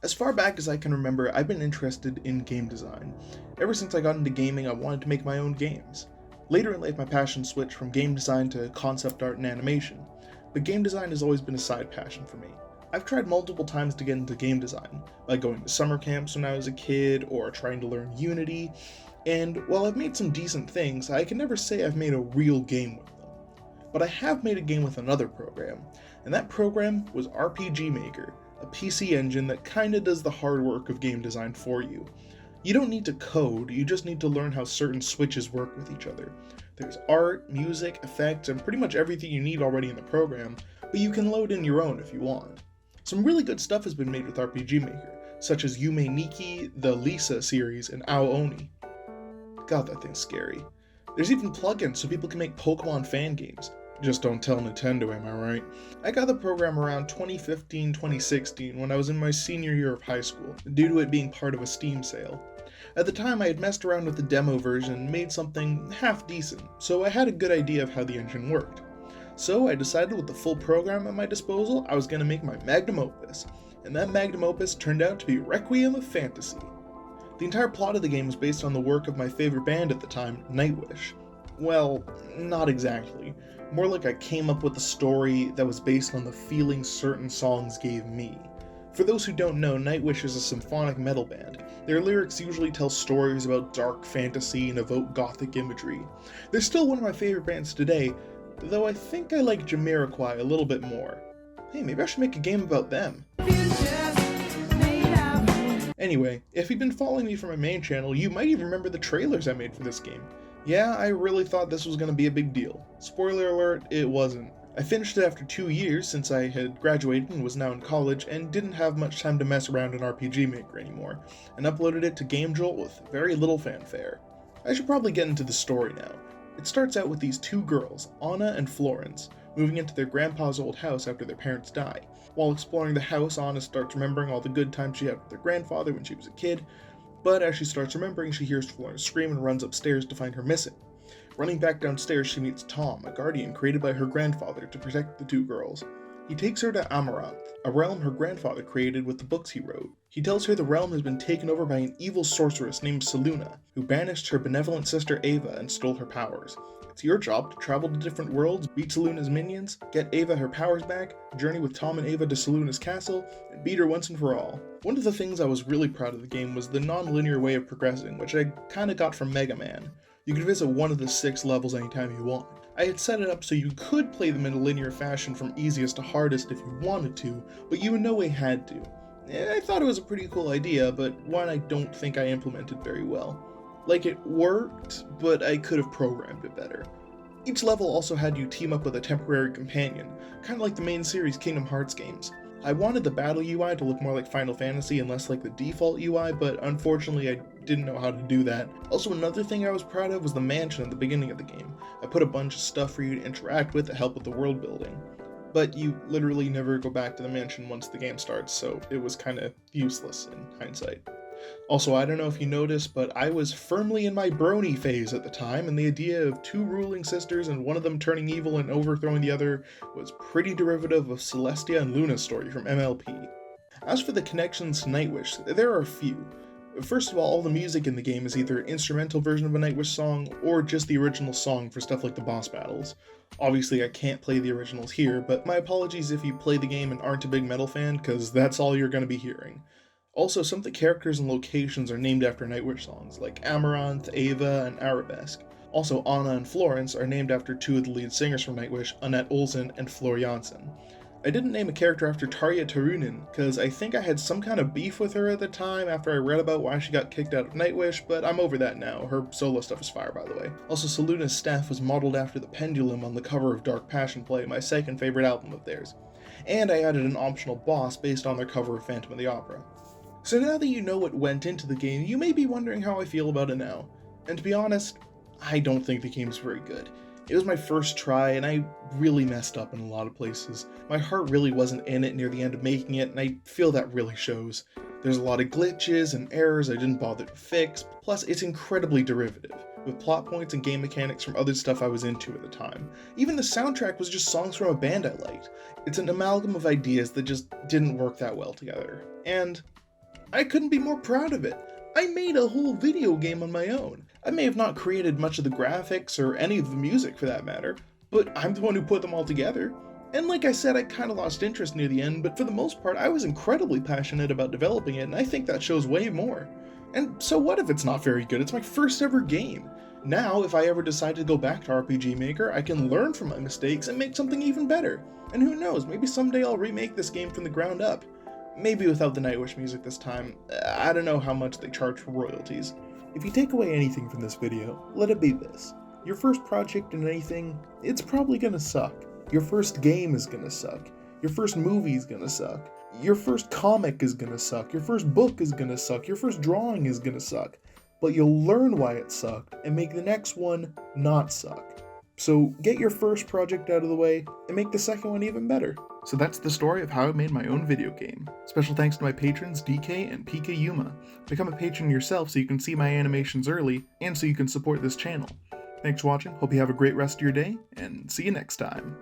As far back as I can remember, I've been interested in game design. Ever since I got into gaming, I wanted to make my own games. Later in life, my passion switched from game design to concept art and animation, but game design has always been a side passion for me. I've tried multiple times to get into game design, like going to summer camps when I was a kid, or trying to learn Unity, and while I've made some decent things, I can never say I've made a real game with them. But I have made a game with another program, and that program was RPG Maker, a PC engine that kinda does the hard work of game design for you. You don't need to code, you just need to learn how certain switches work with each other. There's art, music, effects, and pretty much everything you need already in the program, but you can load in your own if you want. Some really good stuff has been made with RPG Maker, such as Yume Nikki, the Lisa series, and Ao Oni. God, that thing's scary. There's even plugins so people can make Pokemon fan games. Just don't tell Nintendo, am I right? I got the program around 2015-2016 when I was in my senior year of high school, due to it being part of a Steam sale. At the time, I had messed around with the demo version and made something half decent, so I had a good idea of how the engine worked. So I decided with the full program at my disposal, I was going to make my magnum opus, and that magnum opus turned out to be Requiem of Fantasy. The entire plot of the game was based on the work of my favorite band at the time, Nightwish. Well, not exactly. More like I came up with a story that was based on the feelings certain songs gave me. For those who don't know, Nightwish is a symphonic metal band. Their lyrics usually tell stories about dark fantasy and evoke gothic imagery. They're still one of my favorite bands today, though I think I like Jamiroquai a little bit more. Hey, maybe I should make a game about them. Anyway, if you've been following me from my main channel, you might even remember the trailers I made for this game. Yeah, I really thought this was going to be a big deal. Spoiler alert, it wasn't. I finished it after 2 years since I had graduated and was now in college and didn't have much time to mess around in RPG Maker anymore, and uploaded it to GameJolt with very little fanfare. I should probably get into the story now. It starts out with these two girls, Anna and Florence, moving into their grandpa's old house after their parents die. While exploring the house, Anna starts remembering all the good times she had with her grandfather when she was a kid, but as she starts remembering, she hears Florence scream and runs upstairs to find her missing. Running back downstairs, she meets Tom, a guardian created by her grandfather to protect the two girls. He takes her to Amaranth, a realm her grandfather created with the books he wrote. He tells her the realm has been taken over by an evil sorceress named Seluna, who banished her benevolent sister Ava and stole her powers. It's your job to travel to different worlds, beat Seluna's minions, get Ava her powers back, journey with Tom and Ava to Seluna's castle, and beat her once and for all. One of the things I was really proud of the game was the non-linear way of progressing, which I kinda got from Mega Man. You could visit one of the 6 levels anytime you want. I had set it up so you could play them in a linear fashion from easiest to hardest if you wanted to, but you in no way had to. I thought it was a pretty cool idea, but one I don't think I implemented very well. Like, it worked, but I could have programmed it better. Each level also had you team up with a temporary companion, kinda like the main series Kingdom Hearts games. I wanted the battle UI to look more like Final Fantasy and less like the default UI, but unfortunately I didn't know how to do that. Also, another thing I was proud of was the mansion at the beginning of the game. I put a bunch of stuff for you to interact with to help with the world building. But you literally never go back to the mansion once the game starts, so it was kinda useless in hindsight. Also, I don't know if you noticed, but I was firmly in my brony phase at the time, and the idea of 2 ruling sisters and one of them turning evil and overthrowing the other was pretty derivative of Celestia and Luna's story from MLP. As for the connections to Nightwish, there are a few. First of all the music in the game is either an instrumental version of a Nightwish song, or just the original song for stuff like the boss battles. Obviously I can't play the originals here, but my apologies if you play the game and aren't a big metal fan, cause that's all you're gonna be hearing. Also, some of the characters and locations are named after Nightwish songs, like Amaranth, Ava, and Arabesque. Also, Anna and Florence are named after 2 of the lead singers from Nightwish, Annette Olsen and Flor Jansen. I didn't name a character after Tarja Turunen, cause I think I had some kind of beef with her at the time after I read about why she got kicked out of Nightwish, but I'm over that now. Her solo stuff is fire, by the way. Also, Seluna's staff was modeled after the pendulum on the cover of Dark Passion Play, my second favorite album of theirs. And I added an optional boss based on their cover of Phantom of the Opera. So now that you know what went into the game, you may be wondering how I feel about it now. And to be honest, I don't think the game's very good. It was my first try, and I really messed up in a lot of places. My heart really wasn't in it near the end of making it, and I feel that really shows. There's a lot of glitches and errors I didn't bother to fix, plus it's incredibly derivative, with plot points and game mechanics from other stuff I was into at the time. Even the soundtrack was just songs from a band I liked. It's an amalgam of ideas that just didn't work that well together. And I couldn't be more proud of it. I made a whole video game on my own. I may have not created much of the graphics or any of the music for that matter, but I'm the one who put them all together. And like I said, I kinda lost interest near the end, but for the most part, I was incredibly passionate about developing it, and I think that shows way more. And so what if it's not very good? It's my first ever game. Now, if I ever decide to go back to RPG Maker, I can learn from my mistakes and make something even better. And who knows, maybe someday I'll remake this game from the ground up. Maybe without the Nightwish music this time. I don't know how much they charge for royalties. If you take away anything from this video, let it be this. Your first project in anything, it's probably gonna suck. Your first game is gonna suck. Your first movie is gonna suck. Your first comic is gonna suck. Your first book is gonna suck. Your first drawing is gonna suck. But you'll learn why it sucked and make the next one not suck. So get your first project out of the way and make the second one even better. So that's the story of how I made my own video game. Special thanks to my patrons DK and PK Yuma. Become a patron yourself so you can see my animations early and so you can support this channel. Thanks for watching, hope you have a great rest of your day, and see you next time.